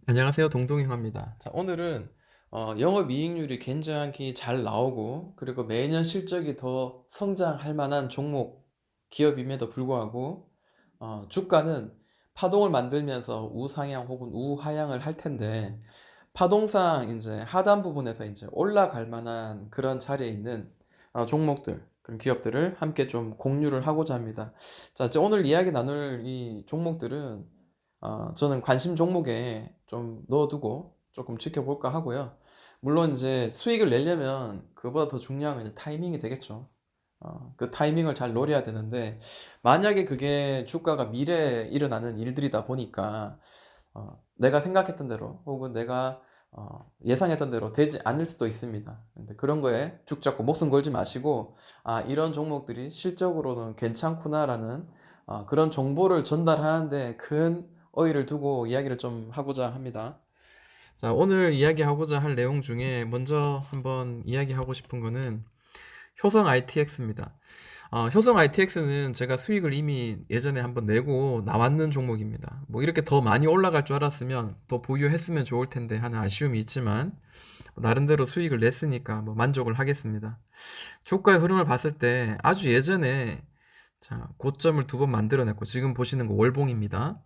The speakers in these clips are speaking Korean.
안녕하세요. 동동형입니다. 자, 오늘은 영업이익률이 굉장히 잘 나오고 그리고 매년 실적이 더 성장할 만한 종목 기업임에도 불구하고 주가는 파동을 만들면서 우상향 혹은 우하향을 할 텐데 파동상 이제 하단 부분에서 이제 올라갈 만한 그런 자리에 있는 종목들, 그런 기업들을 함께 좀 공유를 하고자 합니다. 자, 이제 오늘 이야기 나눌 이 종목들은 저는 관심 종목에 좀 넣어두고 조금 지켜볼까 하고요. 물론 이제 수익을 내려면 그보다 더 중요한 건 이제 타이밍이 되겠죠. 그 타이밍을 잘 노려야 되는데 만약에 그게 주가가 미래에 일어나는 일들이다 보니까 내가 생각했던 대로 혹은 내가 예상했던 대로 되지 않을 수도 있습니다. 근데 그런 거에 죽 잡고 목숨 걸지 마시고 이런 종목들이 실적으로는 괜찮구나라는 그런 정보를 전달하는데 큰 어의를 두고 이야기를 좀 하고자 합니다. 자, 오늘 이야기하고자 할 내용 중에 먼저 한번 이야기하고 싶은 거는 효성 ITX입니다. 효성 ITX는 제가 수익을 이미 예전에 한번 내고 나왔는 종목입니다. 뭐 이렇게 더 많이 올라갈 줄 알았으면 더 보유했으면 좋을 텐데 하는 아쉬움이 있지만 나름대로 수익을 냈으니까 뭐 만족을 하겠습니다. 주가의 흐름을 봤을 때 아주 예전에 자, 고점을 두 번 만들어냈고 지금 보시는 거 월봉입니다.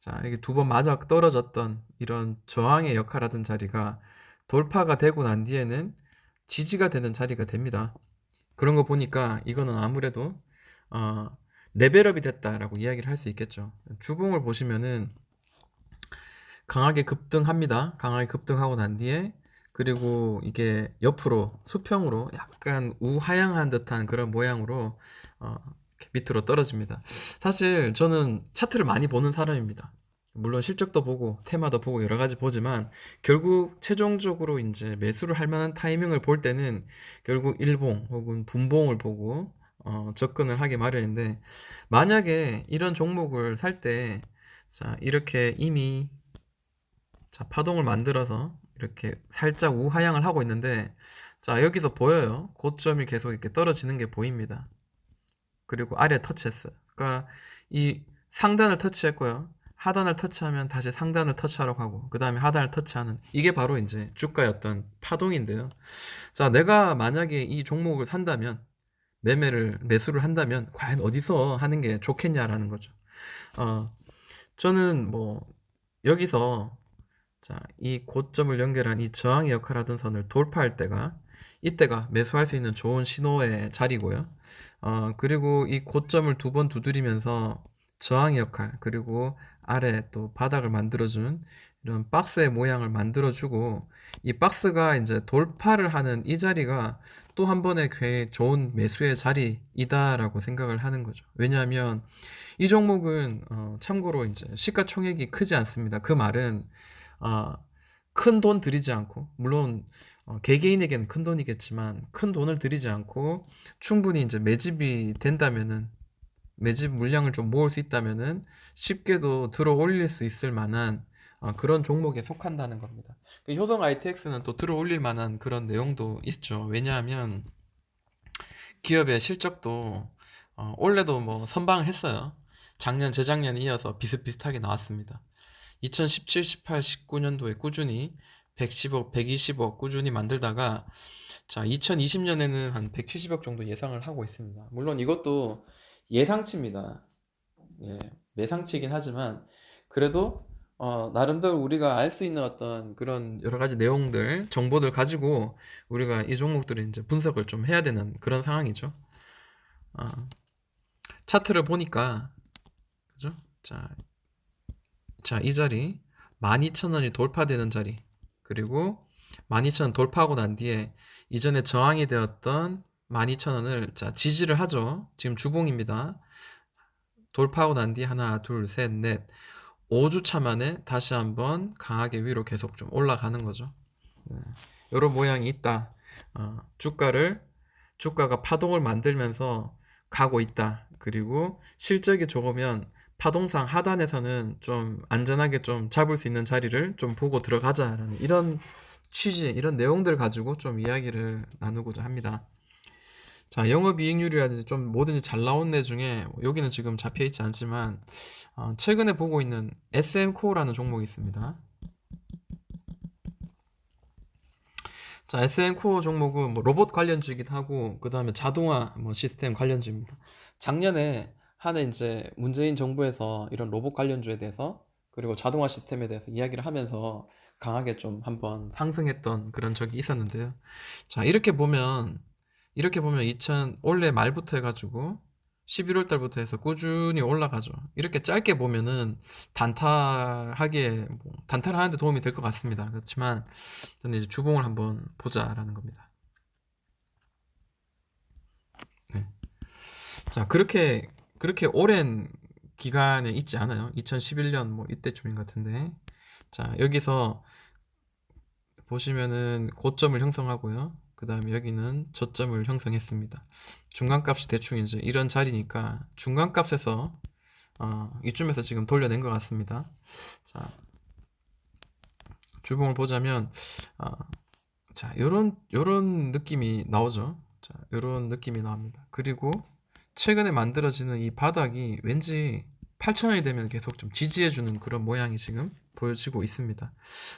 자, 이게 두 번 맞아 떨어졌던 이런 저항의 역할하던 자리가 돌파가 되고 난 뒤에는 지지가 되는 자리가 됩니다. 그런 거 보니까 이거는 아무래도 어, 레벨업이 됐다라고 이야기를 할 수 있겠죠. 주봉을 보시면은 강하게 급등합니다. 강하게 급등하고 난 뒤에 그리고 이게 옆으로 수평으로 약간 우하향한 듯한 그런 모양으로 이렇게 밑으로 떨어집니다. 사실 저는 차트를 많이 보는 사람입니다. 물론 실적도 보고 테마도 보고 여러 가지 보지만 결국 최종적으로 이제 매수를 할 만한 타이밍을 볼 때는 결국 일봉 혹은 분봉을 보고 접근을 하기 마련인데 만약에 이런 종목을 살 때 자, 이렇게 이미 자, 파동을 만들어서 이렇게 살짝 우하향을 하고 있는데 자, 여기서 보여요. 고점이 계속 이렇게 떨어지는 게 보입니다. 그리고 아래 터치했어요. 그러니까 이 상단을 터치했고요. 하단을 터치하면 다시 상단을 터치하려고 하고 그 다음에 하단을 터치하는 이게 바로 이제 주가의 어떤 파동인데요. 자, 내가 만약에 이 종목을 산다면 매수를 한다면 과연 어디서 하는 게 좋겠냐라는 거죠. 어, 저는 뭐 여기서 자, 이 고점을 연결한 이 저항의 역할을 하던 선을 돌파할 때가 이때가 매수할 수 있는 좋은 신호의 자리고요. 그리고 이 고점을 두 번 두드리면서 저항의 역할, 그리고 아래 또 바닥을 만들어주는 이런 박스의 모양을 만들어주고 이 박스가 이제 돌파를 하는 이 자리가 또 한 번의 꽤 좋은 매수의 자리이다라고 생각을 하는 거죠. 왜냐하면 이 종목은 참고로 이제 시가총액이 크지 않습니다. 그 말은 어, 큰 돈 들이지 않고 물론 개개인에게는 큰 돈이겠지만 큰 돈을 들이지 않고 충분히 이제 매집이 된다면은 매집 물량을 좀 모을 수 있다면은 쉽게도 들어 올릴 수 있을 만한 그런 종목에 속한다는 겁니다. 그 효성 ITX는 또 들어 올릴 만한 그런 내용도 있죠. 왜냐하면 기업의 실적도 올해도 뭐 선방을 했어요. 작년, 재작년에 이어서 비슷비슷하게 나왔습니다. 2017, 18, 19년도에 꾸준히 110억, 120억 꾸준히 만들다가 자, 2020년에는 한 170억 정도 예상을 하고 있습니다. 물론 이것도 예상치입니다. 예, 매상치이긴 하지만 그래도 나름대로 우리가 알 수 있는 어떤 그런 여러 가지 내용들, 정보들 가지고 우리가 이 종목들을 이제 분석을 좀 해야 되는 그런 상황이죠. 어, 차트를 보니까 그죠? 자, 이 자리 12,000원이 돌파되는 자리 그리고 12,000원 돌파하고 난 뒤에 이전에 저항이 되었던 12,000원을 자 지지를 하죠. 지금 주봉입니다. 돌파하고 난 뒤에 하나 둘셋넷 5주차 만에 다시 한번 강하게 위로 계속 좀 올라가는 거죠. 네. 이런 모양이 있다. 주가가 파동을 만들면서 가고 있다. 그리고 실적이 좋으면 파동상 하단에서는 좀 안전하게 좀 잡을 수 있는 자리를 좀 보고 들어가자라는 이런 취지, 이런 내용들 가지고 좀 이야기를 나누고자 합니다. 자, 영업이익률이라든지 좀 뭐든지 잘 나온 애 중에 여기는 지금 잡혀 있지 않지만 최근에 보고 있는 SM코어라는 종목이 있습니다. 자, SN 코어 종목은 뭐 로봇 관련주이기도 하고, 그 다음에 자동화 뭐 시스템 관련주입니다. 작년에 한해 이제 문재인 정부에서 이런 로봇 관련주에 대해서 그리고 자동화 시스템에 대해서 이야기를 하면서 강하게 좀 한번 상승했던 그런 적이 있었는데요. 자, 이렇게 보면 올해 말부터 해가지고 11월 달부터 해서 꾸준히 올라가죠. 이렇게 짧게 보면은 단타를 하는데 도움이 될 것 같습니다. 그렇지만 저는 이제 주봉을 한번 보자라는 겁니다. 네. 자, 그렇게 오랜 기간에 있지 않아요. 2011년 뭐 이때쯤인 것 같은데. 자, 여기서 보시면은 고점을 형성하고요. 그 다음에 여기는 저점을 형성했습니다. 중간값이 대충 이제 이런 자리니까 중간값에서 이쯤에서 지금 돌려낸 것 같습니다. 자, 주봉을 보자면 자, 요런 느낌이 나오죠. 자, 요런 느낌이 나옵니다. 그리고 최근에 만들어지는 이 바닥이 왠지 8,000원이 되면 계속 좀 지지해주는 그런 모양이 지금 보여지고 있습니다.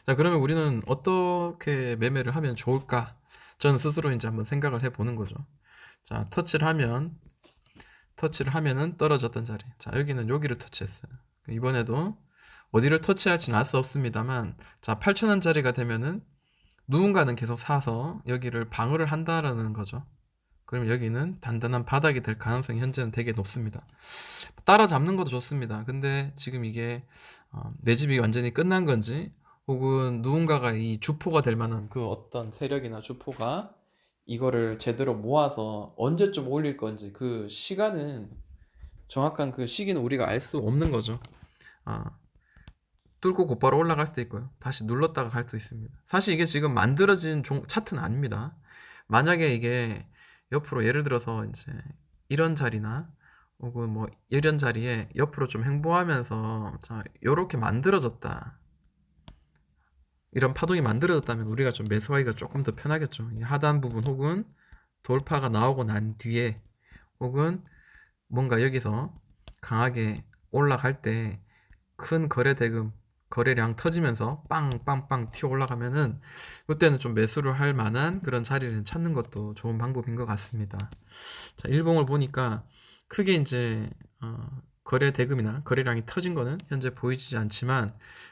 자, 그러면 우리는 어떻게 매매를 하면 좋을까? 저는 스스로 이제 한번 생각을 해보는 거죠. 자, 터치를 하면은 떨어졌던 자리. 자, 여기를 터치했어요. 이번에도 어디를 터치할지는 알 수 없습니다만, 자, 8,000원짜리가 되면은 누군가는 계속 사서 여기를 방어를 한다라는 거죠. 그럼 여기는 단단한 바닥이 될 가능성이 현재는 되게 높습니다. 따라잡는 것도 좋습니다. 근데 지금 이게 내 집이 완전히 끝난 건지 혹은 누군가가 이 주포가 될 만한 그 어떤 세력이나 주포가 이거를 제대로 모아서 언제쯤 올릴 건지 정확한 그 시기는 우리가 알 수 없는 거죠. 아, 뚫고 곧바로 올라갈 수도 있고요. 다시 눌렀다가 갈 수도 있습니다. 사실 이게 지금 만들어진 차트는 아닙니다. 만약에 이게 옆으로 예를 들어서 이제 이런 자리나 혹은 뭐 이런 자리에 옆으로 좀 횡보하면서 자, 요렇게 만들어졌다. 이런 파동이 만들어졌다면 우리가 좀 매수하기가 조금 더 편하겠죠. 이 하단 부분 혹은 돌파가 나오고 난 뒤에 혹은 뭔가 여기서 강하게 올라갈 때 큰 거래 대금 거래량 터지면서 빵빵빵 튀어 올라가면은 그때는 좀 매수를 할 만한 그런 자리를 찾는 것도 좋은 방법인 것 같습니다. 자, 일봉을 보니까 크게 이제 거래 대금이나 거래량이 터진 거는 현재 보이지 않지만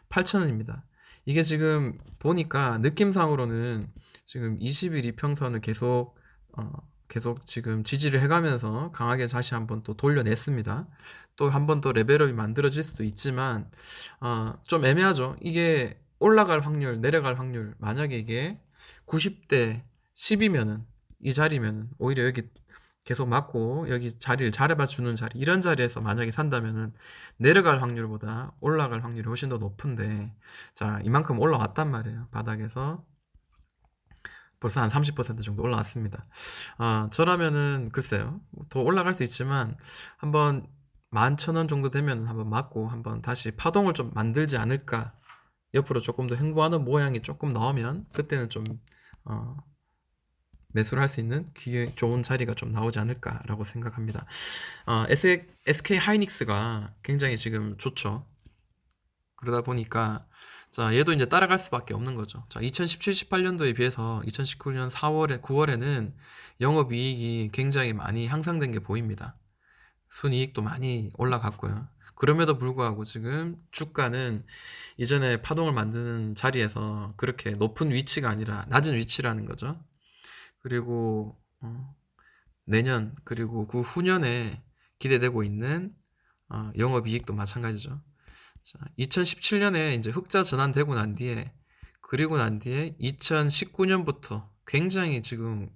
8,000원입니다. 이게 지금 보니까 느낌상으로는 지금 20일 이평선을 계속 지금 지지를 해가면서 강하게 다시 한번 또 돌려냈습니다. 또 한 번 더 레벨업이 만들어질 수도 있지만 좀 애매하죠. 이게 올라갈 확률, 내려갈 확률 만약에 이게 90대 10이면은 이 자리면은 오히려 여기 계속 맞고 여기 자리를 잘해봐 주는 자리 이런 자리에서 만약에 산다면은 내려갈 확률보다 올라갈 확률이 훨씬 더 높은데 자 이만큼 올라왔단 말이에요. 바닥에서 벌써 한 30% 정도 올라왔습니다. 저라면은 글쎄요. 더 올라갈 수 있지만 한번 11,000원 정도 되면 한번 맞고 한번 다시 파동을 좀 만들지 않을까. 옆으로 조금 더 횡보하는 모양이 조금 나오면 그때는 좀 매수를 할 수 있는 좋은 자리가 좀 나오지 않을까라고 생각합니다. SK 하이닉스가 굉장히 지금 좋죠. 그러다 보니까 자, 얘도 이제 따라갈 수밖에 없는 거죠. 자, 2017, 18년도에 비해서 2019년 4월에, 9월에는 영업이익이 굉장히 많이 향상된 게 보입니다. 순이익도 많이 올라갔고요. 그럼에도 불구하고 지금 주가는 이전에 파동을 만드는 자리에서 그렇게 높은 위치가 아니라 낮은 위치라는 거죠. 그리고 내년 그리고 그 후년에 기대되고 있는 영업이익도 마찬가지죠. 자, 2017년에 이제 흑자 전환되고 난 뒤에 그리고 난 뒤에 2019년부터 굉장히 지금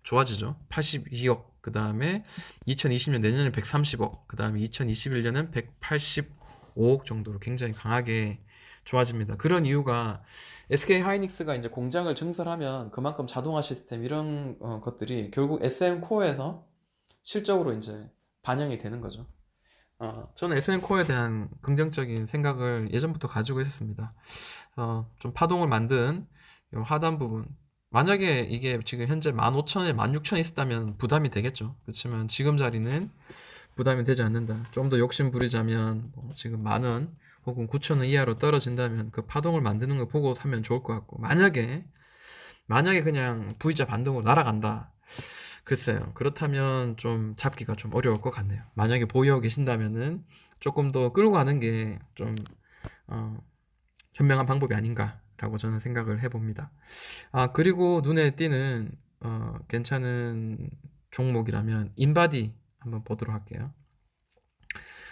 좋아지죠. 82억 그 다음에 2020년 내년에 130억 그 다음에 2021년은 185억 정도로 굉장히 강하게 좋아집니다. 그런 이유가 SK 하이닉스가 이제 공장을 증설하면 그만큼 자동화 시스템 이런 것들이 결국 SM 코어에서 실적으로 이제 반영이 되는 거죠. 저는 SN코어에 대한 긍정적인 생각을 예전부터 가지고 있었습니다. 좀 파동을 만든 요 하단 부분. 만약에 이게 지금 현재 15,000에 16,000에 있었다면 부담이 되겠죠. 그렇지만 지금 자리는 부담이 되지 않는다. 좀 더 욕심 부리자면 뭐 지금 10,000원 혹은 9,000원 이하로 떨어진다면 그 파동을 만드는 걸 보고 사면 좋을 것 같고 만약에 만약에 그냥 V자 반등으로 날아간다. 글쎄요. 그렇다면 좀 잡기가 좀 어려울 것 같네요. 만약에 보유하고 계신다면은 조금 더 끌고 가는 게 좀 현명한 방법이 아닌가라고 저는 생각을 해봅니다. 그리고 눈에 띄는 괜찮은 종목이라면 인바디 한번 보도록 할게요.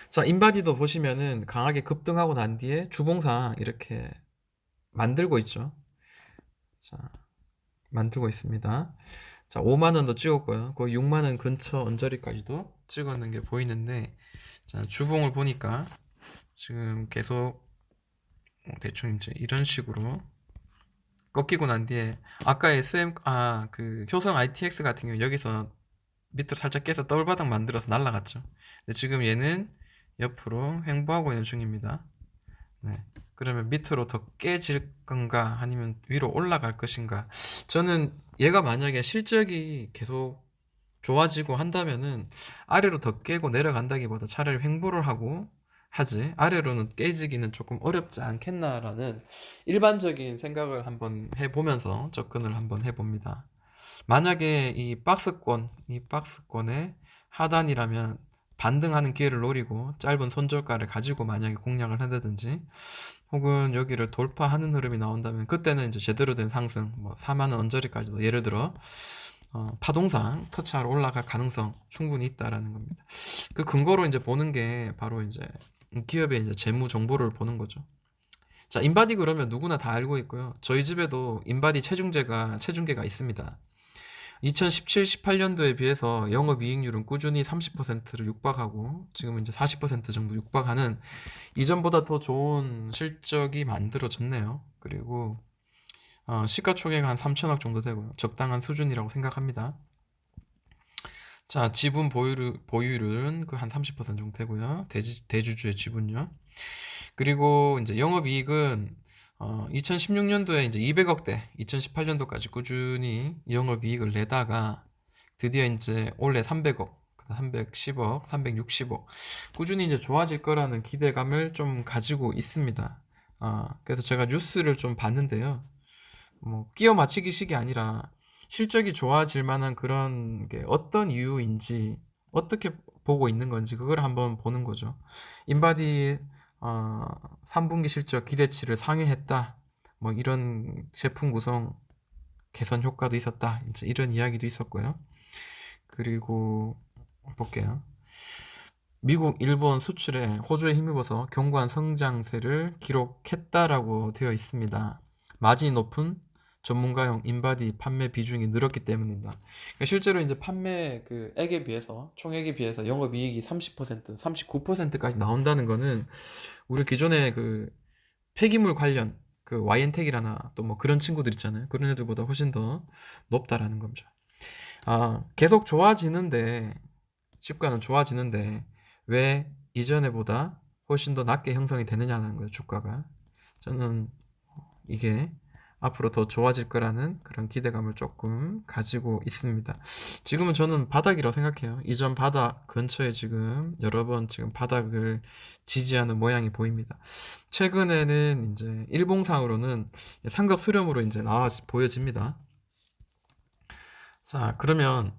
자, 인바디도 보시면은 강하게 급등하고 난 뒤에 주봉상 이렇게 만들고 있죠. 자, 만들고 있습니다. 자, 5만 원도 찍었고요. 거의 6만 원 근처 언저리까지도 찍었는 게 보이는데, 자, 주봉을 보니까 지금 계속 대충 이제 이런 식으로 꺾이고 난 뒤에 아까 그 효성 ITX 같은 경우 여기서 밑으로 살짝 깨서 더블바닥 만들어서 날아갔죠. 근데 지금 얘는 옆으로 횡보하고 있는 중입니다. 네. 그러면 밑으로 더 깨질 건가 아니면 위로 올라갈 것인가? 저는 얘가 만약에 실적이 계속 좋아지고 한다면은 아래로 더 깨고 내려간다기보다 차라리 횡보를 하고 하지 아래로는 깨지기는 조금 어렵지 않겠나라는 일반적인 생각을 한번 해보면서 접근을 한번 해봅니다. 만약에 이 박스권의 하단이라면 반등하는 기회를 노리고 짧은 손절가를 가지고 만약에 공략을 한다든지 혹은 여기를 돌파하는 흐름이 나온다면 그때는 이제 제대로 된 상승, 뭐 4만 원 언저리까지도 예를 들어 파동상 터치하러 올라갈 가능성 충분히 있다라는 겁니다. 그 근거로 이제 보는 게 바로 이제 기업의 이제 재무 정보를 보는 거죠. 자, 인바디 그러면 누구나 다 알고 있고요. 저희 집에도 인바디 체중계가 있습니다. 2017, 18년도에 비해서 영업이익률은 꾸준히 30%를 육박하고 지금은 이제 40% 정도 육박하는 이전보다 더 좋은 실적이 만들어졌네요. 그리고 시가총액 한 3천억 정도 되고요. 적당한 수준이라고 생각합니다. 자, 지분 보유율은 그 한 30% 정도 되고요. 대주주의 지분요. 그리고 이제 영업이익은 2016년도에 이제 200억대, 2018년도까지 꾸준히 영업이익을 내다가 드디어 이제 올해 300억, 310억, 360억 꾸준히 이제 좋아질 거라는 기대감을 좀 가지고 있습니다. 그래서 제가 뉴스를 좀 봤는데요. 뭐 끼워 맞추기식이 아니라 실적이 좋아질 만한 그런 게 어떤 이유인지 어떻게 보고 있는 건지 그걸 한번 보는 거죠. 인바디 3분기 실적 기대치를 상회했다. 뭐 이런 제품 구성 개선 효과도 있었다. 이제 이런 이야기도 있었고요. 그리고 볼게요. 미국, 일본 수출에 호주에 힘입어서 견고한 성장세를 기록했다라고 되어 있습니다. 마진이 높은 전문가용 인바디 판매 비중이 늘었기 때문입니다. 그러니까 실제로 이제 판매 액에 비해서 총액에 비해서 영업이익이 30%, 39%까지 나온다는 거는 우리 기존의 폐기물 관련 YN텍이라나 또 뭐 그런 친구들 있잖아요. 그런 애들보다 훨씬 더 높다라는 거죠. 계속 좋아지는데 주가는 좋아지는데 왜 이전에보다 훨씬 더 낮게 형성이 되느냐는 거예요, 주가가. 저는 이게 앞으로 더 좋아질 거라는 그런 기대감을 조금 가지고 있습니다. 지금은 저는 바닥이라고 생각해요. 이전 바닥 근처에 지금 여러 번 지금 바닥을 지지하는 모양이 보입니다. 최근에는 이제 일봉상으로는 삼각 수렴으로 이제 보여집니다. 자, 그러면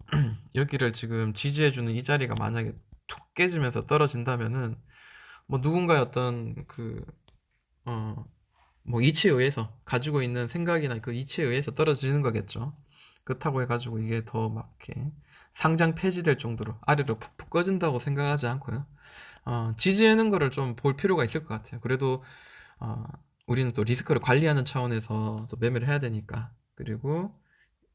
여기를 지금 지지해주는 이 자리가 만약에 툭 깨지면서 떨어진다면은 뭐 누군가의 어떤 뭐 이치에 의해서 가지고 있는 생각이나 그 이치에 의해서 떨어지는 거겠죠. 그렇다고 해가지고 이게 더 막 이렇게 상장 폐지될 정도로 아래로 푹푹 꺼진다고 생각하지 않고요. 지지하는 거를 좀 볼 필요가 있을 것 같아요. 그래도 어, 우리는 또 리스크를 관리하는 차원에서 또 매매를 해야 되니까. 그리고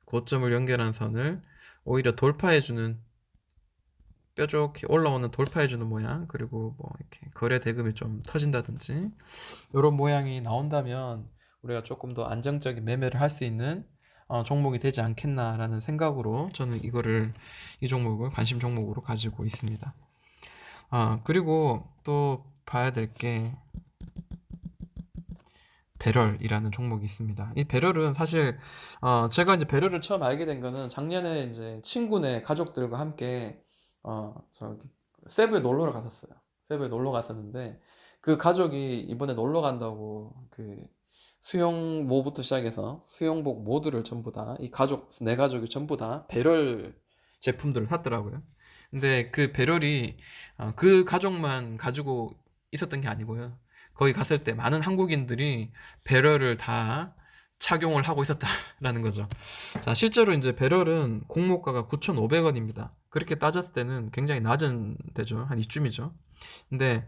고점을 연결한 선을 오히려 돌파해주는 뾰족히 올라오는 돌파해주는 모양 그리고 뭐 이렇게 거래 대금이 좀 터진다든지 이런 모양이 나온다면 우리가 조금 더 안정적인 매매를 할 수 있는 종목이 되지 않겠나라는 생각으로 저는 이 종목을 관심 종목으로 가지고 있습니다. 그리고 또 봐야 될 게 배럴이라는 종목이 있습니다. 이 배럴은 사실 제가 이제 배럴을 처음 알게 된 거는 작년에 이제 친구네 가족들과 함께 저기 세부에 놀러 갔었어요. 세부에 놀러 갔었는데 그 가족이 이번에 놀러 간다고 그 수영모부터 시작해서 수영복 모두를 전부 다 이 가족 네 가족이 전부 다 배럴 제품들을 샀더라고요. 근데 그 배럴이 그 가족만 가지고 있었던 게 아니고요. 거기 갔을 때 많은 한국인들이 배럴을 다 착용을 하고 있었다라는 거죠. 자, 실제로 이제 배럴은 공모가가 9,500원입니다. 그렇게 따졌을 때는 굉장히 낮은 데죠. 한 이쯤이죠. 근데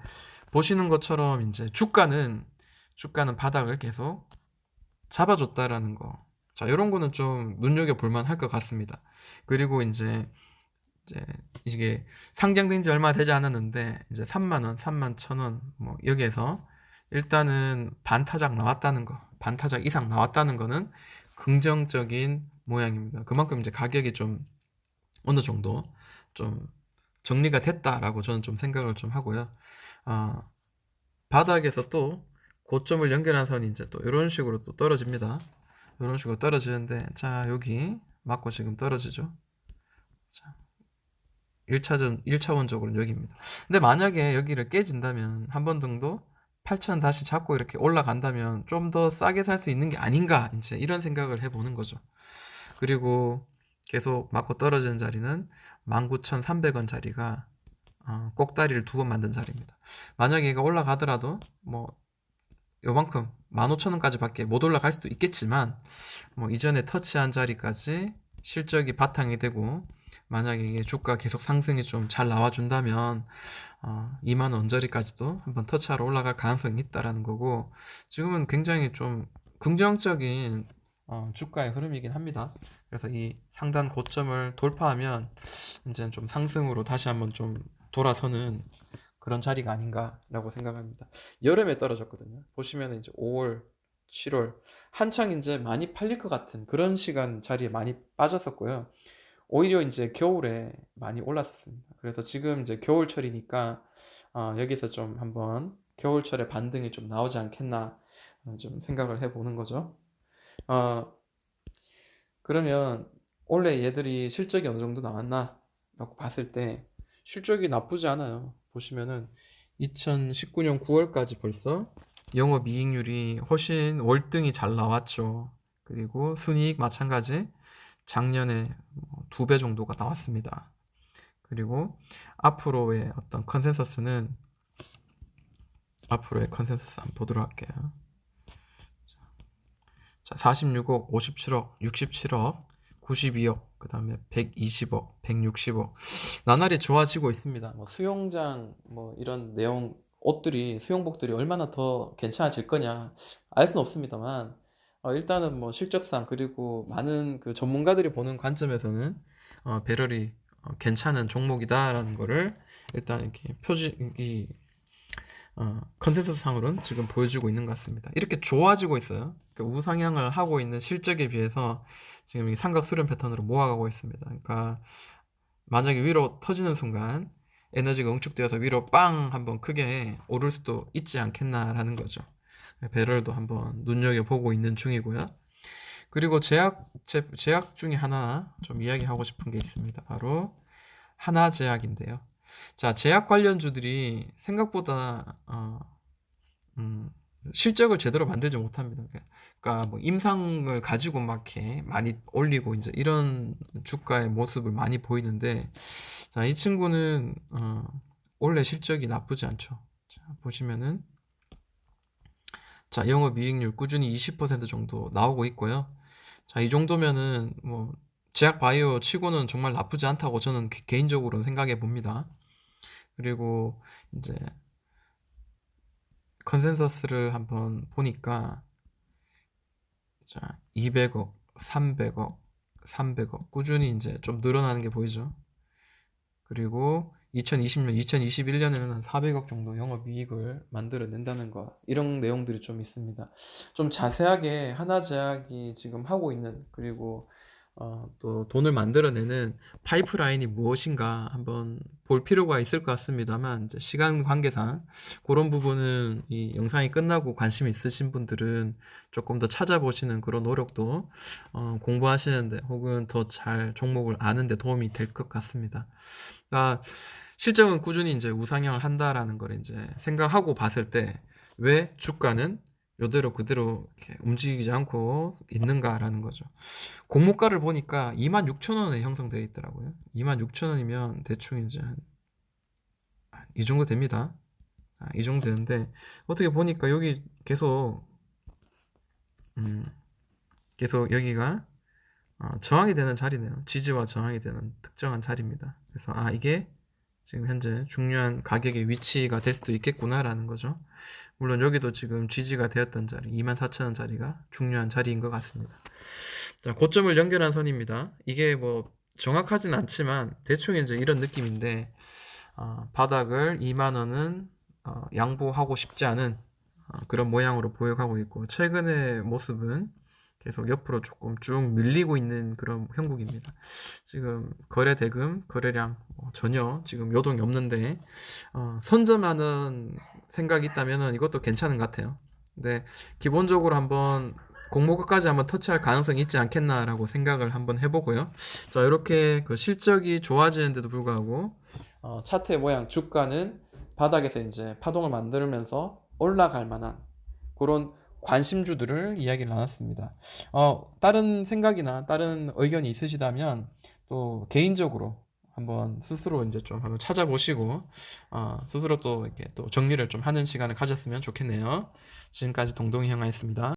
보시는 것처럼 이제 주가는 바닥을 계속 잡아줬다라는 거. 자, 이런 거는 좀 눈여겨볼 만할 것 같습니다. 그리고 이제 이게 상장된 지 얼마 되지 않았는데 이제 3만 원, 3만 1,000원 뭐 여기에서 일단은 반타작 나왔다는 거, 반타작 이상 나왔다는 거는 긍정적인 모양입니다. 그만큼 이제 가격이 좀 어느 정도 좀 정리가 됐다라고 저는 좀 생각을 좀 하고요. 아, 바닥에서 또 고점을 연결한 선이 이제 또 이런 식으로 또 떨어집니다. 이런 식으로 떨어지는데, 자, 여기 맞고 지금 떨어지죠. 자, 1차원적으로는 여기입니다. 근데 만약에 여기를 깨진다면 한 번 정도 8,000 다시 잡고 이렇게 올라간다면 좀 더 싸게 살 수 있는 게 아닌가, 이제 이런 생각을 해보는 거죠. 그리고 계속 맞고 떨어지는 자리는 19,300원 자리가 꼭다리를 두 번 만든 자리입니다. 만약에 이거 올라가더라도 뭐 요만큼 15,000원까지 밖에 못 올라갈 수도 있겠지만 뭐 이전에 터치한 자리까지 실적이 바탕이 되고 만약에 이게 주가 계속 상승이 좀 잘 나와준다면 2만 원 언저리까지도 한번 터치하러 올라갈 가능성이 있다라는 거고, 지금은 굉장히 좀 긍정적인 주가의 흐름이긴 합니다. 그래서 이 상단 고점을 돌파하면 이제는 좀 상승으로 다시 한번 좀 돌아서는 그런 자리가 아닌가라고 생각합니다. 여름에 떨어졌거든요. 보시면 이제 5월, 7월 한창 이제 많이 팔릴 것 같은 그런 시간 자리에 많이 빠졌었고요. 오히려 이제 겨울에 많이 올랐었습니다. 그래서 지금 이제 겨울철이니까 여기서 좀 한번 겨울철에 반등이 좀 나오지 않겠나 좀 생각을 해보는 거죠. 어, 그러면 원래 얘들이 실적이 어느 정도 나왔나 라고 봤을 때 실적이 나쁘지 않아요. 보시면은 2019년 9월까지 벌써 영업이익률이 훨씬 월등히 잘 나왔죠. 그리고 순이익 마찬가지 작년에 2배 정도가 나왔습니다. 그리고 앞으로의 컨센서스 한번 보도록 할게요. 자, 46억, 57억, 67억, 92억, 그 다음에 120억, 160억. 나날이 좋아지고 있습니다. 뭐 수영장, 뭐 이런 내용, 수영복들이 얼마나 더 괜찮아질 거냐, 알 수는 없습니다만, 일단은 뭐 실적상, 그리고 많은 그 전문가들이 보는 관점에서는, 배럴이 괜찮은 종목이다라는 거를 일단 이렇게 컨센서스상으로는 지금 보여주고 있는 것 같습니다. 이렇게 좋아지고 있어요. 그러니까 우상향을 하고 있는 실적에 비해서 지금 이 삼각수렴 패턴으로 모아가고 있습니다. 그러니까 만약에 위로 터지는 순간 에너지가 응축되어서 위로 빵 한번 크게 오를 수도 있지 않겠나라는 거죠. 배럴도 한번 눈여겨보고 있는 중이고요. 그리고 제약 중에 하나 좀 이야기하고 싶은 게 있습니다. 바로 하나제약인데요. 자, 제약 관련주들이 생각보다 실적을 제대로 만들지 못합니다. 그러니까 뭐 임상을 가지고 막 이렇게 많이 올리고 이제 이런 주가의 모습을 많이 보이는데, 자, 이 친구는 원래 실적이 나쁘지 않죠. 자, 보시면은 자, 영업이익률 꾸준히 20% 정도 나오고 있고요. 자, 이 정도면은 뭐 제약 바이오 치고는 정말 나쁘지 않다고 저는 개인적으로는 생각해 봅니다. 그리고 이제 컨센서스를 한번 보니까 자, 200억, 300억, 300억 꾸준히 이제 좀 늘어나는 게 보이죠. 그리고 2020년, 2021년에는 한 400억 정도 영업이익을 만들어낸다는 것, 이런 내용들이 좀 있습니다. 좀 자세하게 하나제약이 지금 하고 있는, 그리고 또 돈을 만들어내는 파이프라인이 무엇인가 한번 볼 필요가 있을 것 같습니다만, 이제 시간 관계상 그런 부분은 이 영상이 끝나고 관심 있으신 분들은 조금 더 찾아보시는 그런 노력도 공부하시는데 혹은 더 잘 종목을 아는데 도움이 될 것 같습니다. 실적은 꾸준히 이제 우상향을 한다라는 걸 이제 생각하고 봤을 때 왜 주가는 요대로 그대로 이렇게 움직이지 않고 있는가라는 거죠. 공모가를 보니까 26,000원에 형성되어 있더라고요. 26,000원이면 대충 이제 한 이 정도 됩니다. 이 정도 되는데 어떻게 보니까 여기 계속 계속 여기가 저항이 되는 자리네요. 지지와 저항이 되는 특정한 자리입니다. 그래서 이게 지금 현재 중요한 가격의 위치가 될 수도 있겠구나라는 거죠. 물론 여기도 지금 지지가 되었던 자리 24,000원 자리가 중요한 자리인 것 같습니다. 자, 고점을 연결한 선입니다. 이게 뭐 정확하진 않지만 대충 이제 이런 느낌인데 바닥을 2만원은 양보하고 싶지 않은 그런 모양으로 보여가고 있고 최근의 모습은 계속 옆으로 조금 쭉 밀리고 있는 그런 형국입니다. 지금 거래 대금, 거래량 전혀 지금 요동이 없는데 선점하는 생각이 있다면 이것도 괜찮은 것 같아요. 근데 기본적으로 한번 공모가까지 한번 터치할 가능성이 있지 않겠나라고 생각을 한번 해보고요. 자, 이렇게 그 실적이 좋아지는데도 불구하고 차트의 모양 주가는 바닥에서 이제 파동을 만들면서 올라갈 만한 그런 관심주들을 이야기를 나눴습니다. 다른 생각이나 다른 의견이 있으시다면 또 개인적으로 한번 스스로 이제 좀 한번 찾아보시고 스스로 또 이렇게 또 정리를 좀 하는 시간을 가졌으면 좋겠네요. 지금까지 동동이 형아였습니다.